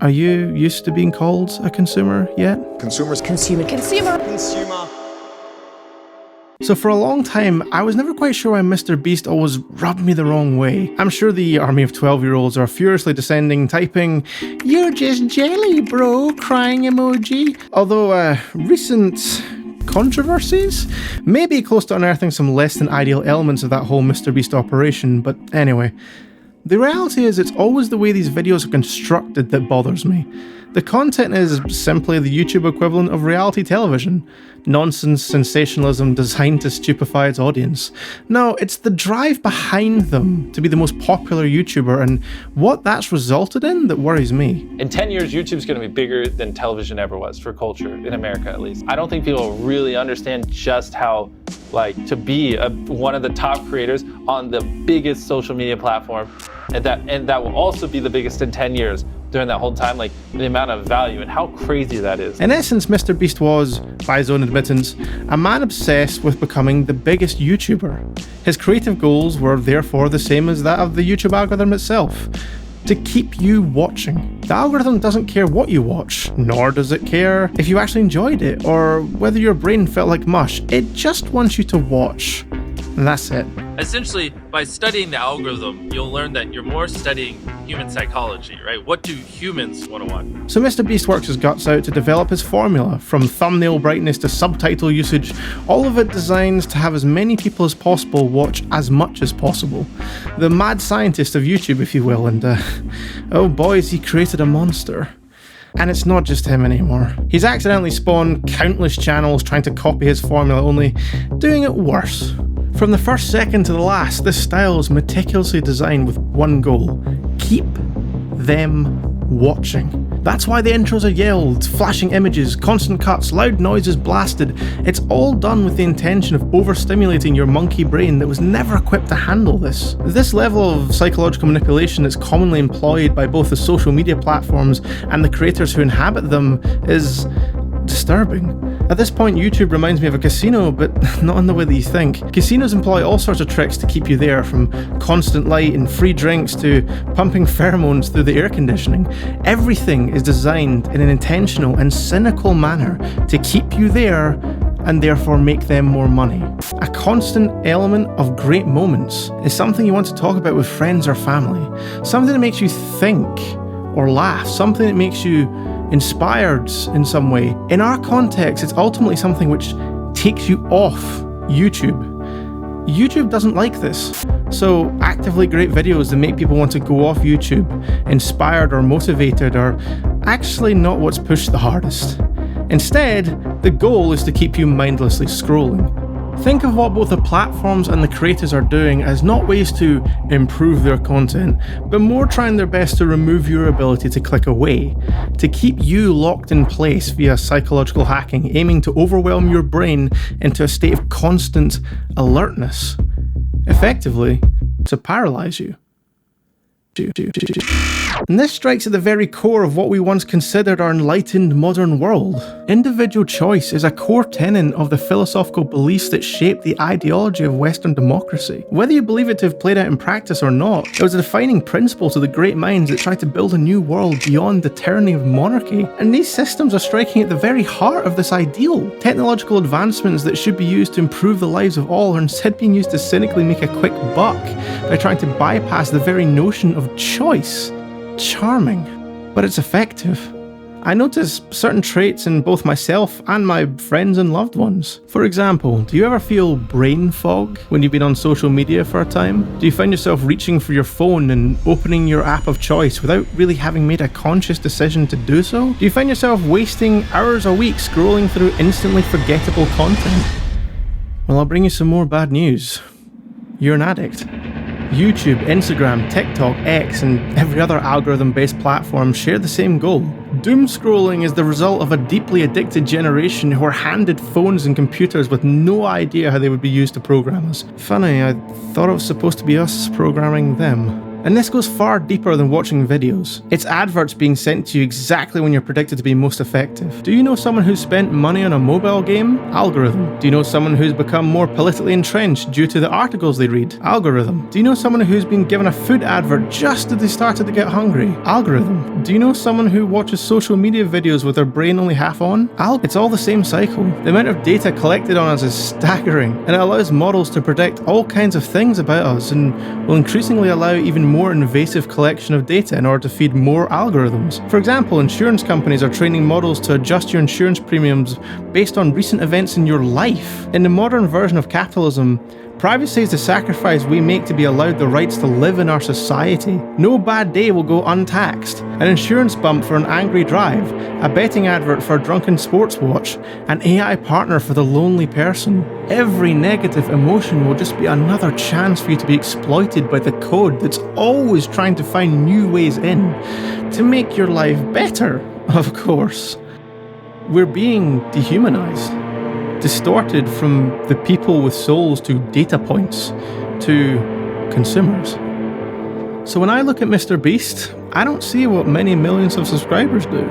Are you used to being called a consumer yet? Consumers. Consumer. So for a long time, I was never quite sure why Mr. Beast always rubbed me the wrong way. I'm sure the army of 12-year-olds are furiously descending, typing, "You're just jelly, bro," crying emoji. Although, recent controversies may be close to unearthing some less than ideal elements of that whole Mr. Beast operation, but anyway. The reality is it's always the way these videos are constructed that bothers me. The content is simply the YouTube equivalent of reality television. Nonsense sensationalism designed to stupefy its audience. No, it's the drive behind them to be the most popular YouTuber and what that's resulted in that worries me. In 10 years, YouTube's going to be bigger than television ever was for culture, in America at least. I don't think people really understand just how, to be one of the top creators on the biggest social media platform, and that will also be the biggest in 10 years. During that whole time, the amount of value and how crazy that is. In essence, Mr. Beast was, by his own admittance, a man obsessed with becoming the biggest YouTuber. His creative goals were therefore the same as that of the YouTube algorithm itself: to keep you watching. The algorithm doesn't care what you watch, nor does it care if you actually enjoyed it or whether your brain felt like mush. It just wants you to watch. And that's it. Essentially, by studying the algorithm, you'll learn that you're more studying human psychology, right? What do humans want to watch? So Mr. Beast works his guts out to develop his formula, from thumbnail brightness to subtitle usage, all of it designed to have as many people as possible watch as much as possible. The mad scientist of YouTube, if you will, and oh boy, has he created a monster. And it's not just him anymore. He's accidentally spawned countless channels trying to copy his formula, only doing it worse. From the first second to the last, this style is meticulously designed with one goal: keep them watching. That's why the intros are yelled, flashing images, constant cuts, loud noises blasted. It's all done with the intention of overstimulating your monkey brain that was never equipped to handle this. This level of psychological manipulation that's commonly employed by both the social media platforms and the creators who inhabit them is disturbing. At this point, YouTube reminds me of a casino, but not in the way that you think. Casinos employ all sorts of tricks to keep you there, from constant light and free drinks to pumping pheromones through the air conditioning. Everything is designed in an intentional and cynical manner to keep you there and therefore make them more money. A constant element of great moments is something you want to talk about with friends or family. Something that makes you think or laugh, something that makes you inspired in some way. In our context, it's ultimately something which takes you off YouTube. YouTube doesn't like this. So actively great videos that make people want to go off YouTube, inspired or motivated, are actually not what's pushed the hardest. Instead, the goal is to keep you mindlessly scrolling. Think of what both the platforms and the creators are doing as not ways to improve their content, but more trying their best to remove your ability to click away, to keep you locked in place via psychological hacking, aiming to overwhelm your brain into a state of constant alertness, effectively to paralyze you. And this strikes at the very core of what we once considered our enlightened modern world. Individual choice is a core tenet of the philosophical beliefs that shape the ideology of Western democracy. Whether you believe it to have played out in practice or not, it was a defining principle to the great minds that tried to build a new world beyond the tyranny of monarchy. And these systems are striking at the very heart of this ideal. Technological advancements that should be used to improve the lives of all are instead being used to cynically make a quick buck by trying to bypass the very notion of choice. Charming, but it's effective. I notice certain traits in both myself and my friends and loved ones. For example, do you ever feel brain fog when you've been on social media for a time? Do you find yourself reaching for your phone and opening your app of choice without really having made a conscious decision to do so? Do you find yourself wasting hours a week scrolling through instantly forgettable content? Well, I'll bring you some more bad news. You're an addict. YouTube, Instagram, TikTok, X, and every other algorithm-based platform share the same goal. Doom scrolling is the result of a deeply addicted generation who are handed phones and computers with no idea how they would be used to program us. Funny, I thought it was supposed to be us programming them. And this goes far deeper than watching videos. It's adverts being sent to you exactly when you're predicted to be most effective. Do you know someone who's spent money on a mobile game? Algorithm. Do you know someone who's become more politically entrenched due to the articles they read? Algorithm. Do you know someone who's been given a food advert just as they started to get hungry? Algorithm. Do you know someone who watches social media videos with their brain only half on? It's all the same cycle. The amount of data collected on us is staggering, and it allows models to predict all kinds of things about us, and will increasingly allow even more invasive collection of data in order to feed more algorithms. For example, insurance companies are training models to adjust your insurance premiums based on recent events in your life. In the modern version of capitalism, privacy is the sacrifice we make to be allowed the rights to live in our society. No bad day will go untaxed. An insurance bump for an angry drive, a betting advert for a drunken sports watch, an AI partner for the lonely person. Every negative emotion will just be another chance for you to be exploited by the code that's always trying to find new ways in to make your life better, of course. We're being dehumanized. Distorted from the people with souls to data points to consumers. So when I look at Mr. Beast, I don't see what many millions of subscribers do.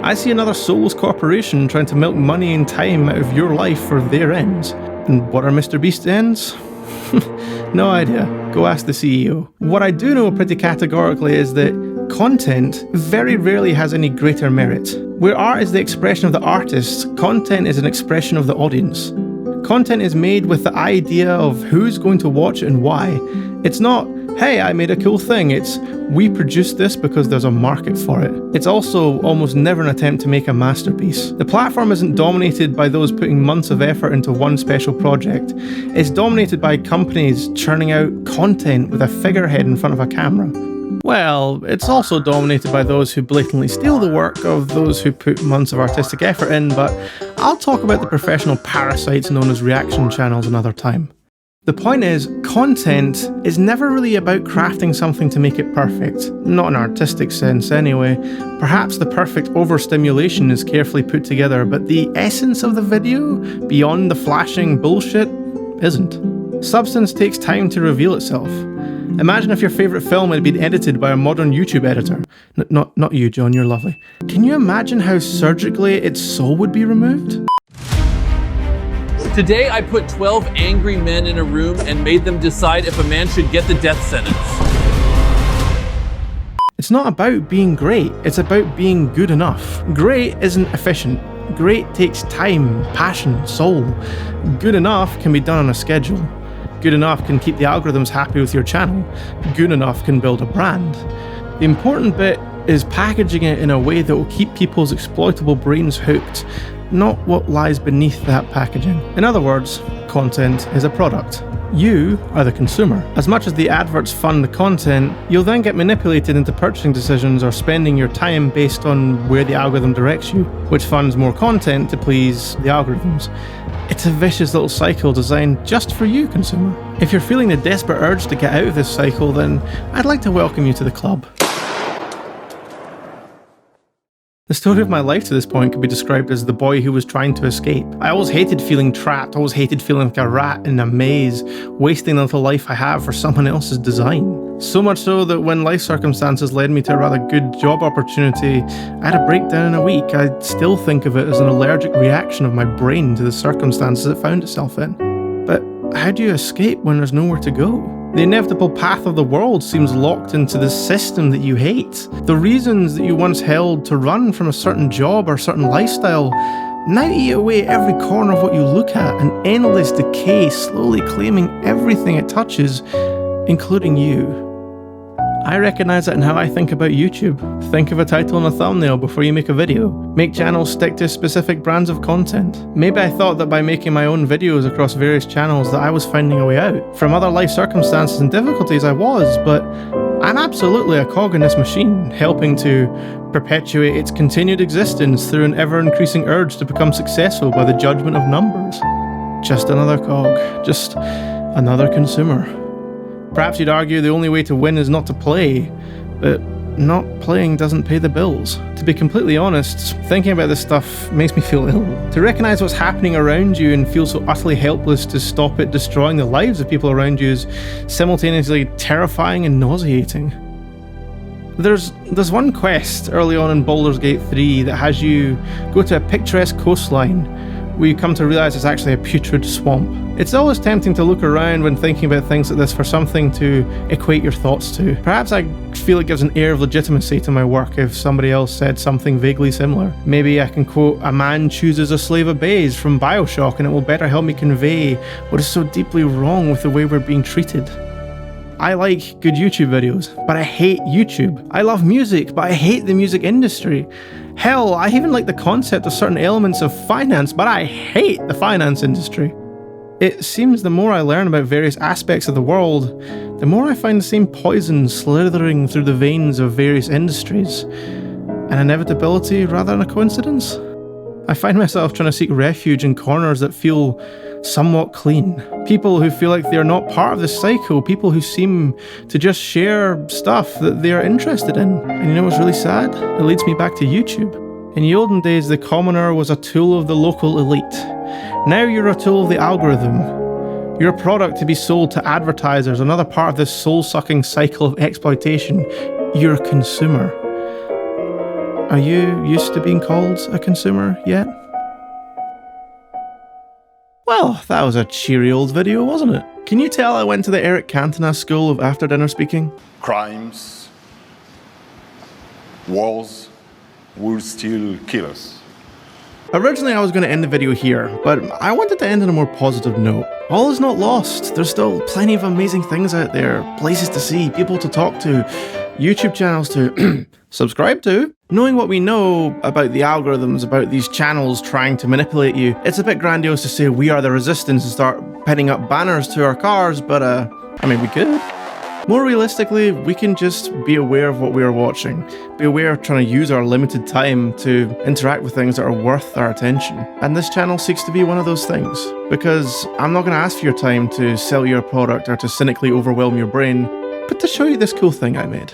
I see another soulless corporation trying to milk money and time out of your life for their ends. And what are Mr. Beast's ends? No idea. Go ask the CEO. What I do know pretty categorically is that content very rarely has any greater merit. Where art is the expression of the artist, content is an expression of the audience. Content is made with the idea of who's going to watch it and why. It's not, hey, I made a cool thing. It's, we produced this because there's a market for it. It's also almost never an attempt to make a masterpiece. The platform isn't dominated by those putting months of effort into one special project. It's dominated by companies churning out content with a figurehead in front of a camera. Well, it's also dominated by those who blatantly steal the work of those who put months of artistic effort in, but I'll talk about the professional parasites known as reaction channels another time. The point is, content is never really about crafting something to make it perfect. Not in an artistic sense anyway. Perhaps the perfect overstimulation is carefully put together, but the essence of the video, beyond the flashing bullshit, isn't. Substance takes time to reveal itself. Imagine if your favourite film had been edited by a modern YouTube editor. Not you, John, you're lovely. Can you imagine how surgically its soul would be removed? Today I put 12 angry men in a room and made them decide if a man should get the death sentence. It's not about being great, it's about being good enough. Great isn't efficient. Great takes time, passion, soul. Good enough can be done on a schedule. Good enough can keep the algorithms happy with your channel. Good enough can build a brand. The important bit is packaging it in a way that will keep people's exploitable brains hooked, not what lies beneath that packaging. In other words, content is a product. You are the consumer. As much as the adverts fund the content, you'll then get manipulated into purchasing decisions or spending your time based on where the algorithm directs you, which funds more content to please the algorithms. It's a vicious little cycle designed just for you, consumer. If you're feeling the desperate urge to get out of this cycle, then I'd like to welcome you to the club. The story of my life to this point could be described as the boy who was trying to escape. I always hated feeling trapped, always hated feeling like a rat in a maze, wasting the little life I have for someone else's design. So much so that when life circumstances led me to a rather good job opportunity, I had a breakdown in a week. I still think of it as an allergic reaction of my brain to the circumstances it found itself in. But how do you escape when there's nowhere to go? The inevitable path of the world seems locked into this system that you hate. The reasons that you once held to run from a certain job or certain lifestyle now eat away every corner of what you look at, an endless decay slowly claiming everything it touches, including you. I recognise that in how I think about YouTube. Think of a title and a thumbnail before you make a video. Make channels stick to specific brands of content. Maybe I thought that by making my own videos across various channels that I was finding a way out. From other life circumstances and difficulties I was, but I'm absolutely a cog in this machine, helping to perpetuate its continued existence through an ever-increasing urge to become successful by the judgment of numbers. Just another cog. Just another consumer. Perhaps you'd argue the only way to win is not to play, but not playing doesn't pay the bills. To be completely honest, thinking about this stuff makes me feel ill. To recognize what's happening around you and feel so utterly helpless to stop it destroying the lives of people around you is simultaneously terrifying and nauseating. There's one quest early on in Baldur's Gate 3 that has you go to a picturesque coastline where you come to realize it's actually a putrid swamp. It's always tempting to look around when thinking about things like this for something to equate your thoughts to. Perhaps I feel it gives an air of legitimacy to my work if somebody else said something vaguely similar. Maybe I can quote, "A man chooses a slave obeys" from Bioshock, and it will better help me convey what is so deeply wrong with the way we're being treated. I like good YouTube videos, but I hate YouTube. I love music, but I hate the music industry. Hell, I even like the concept of certain elements of finance, but I hate the finance industry. It seems the more I learn about various aspects of the world, the more I find the same poison slithering through the veins of various industries. An inevitability rather than a coincidence? I find myself trying to seek refuge in corners that feel somewhat clean. People who feel like they're not part of this cycle, people who seem to just share stuff that they're interested in. And you know what's really sad? It leads me back to YouTube. In the olden days, the commoner was a tool of the local elite. Now you're a tool of the algorithm. You're a product to be sold to advertisers, another part of this soul-sucking cycle of exploitation. You're a consumer. Are you used to being called a consumer yet? Well, that was a cheery old video, wasn't it? Can you tell I went to the Eric Cantona School of After Dinner Speaking? Crimes, wars will still kill us. Originally I was going to end the video here, but I wanted to end on a more positive note. All is not lost. There's still plenty of amazing things out there, places to see, people to talk to, YouTube channels to subscribe to. Knowing what we know about the algorithms, about these channels trying to manipulate you, it's a bit grandiose to say we are the resistance and start pinning up banners to our cars, but I mean, we could. More realistically, we can just be aware of what we are watching, be aware of trying to use our limited time to interact with things that are worth our attention. And this channel seeks to be one of those things, because I'm not going to ask for your time to sell your product or to cynically overwhelm your brain, but to show you this cool thing I made.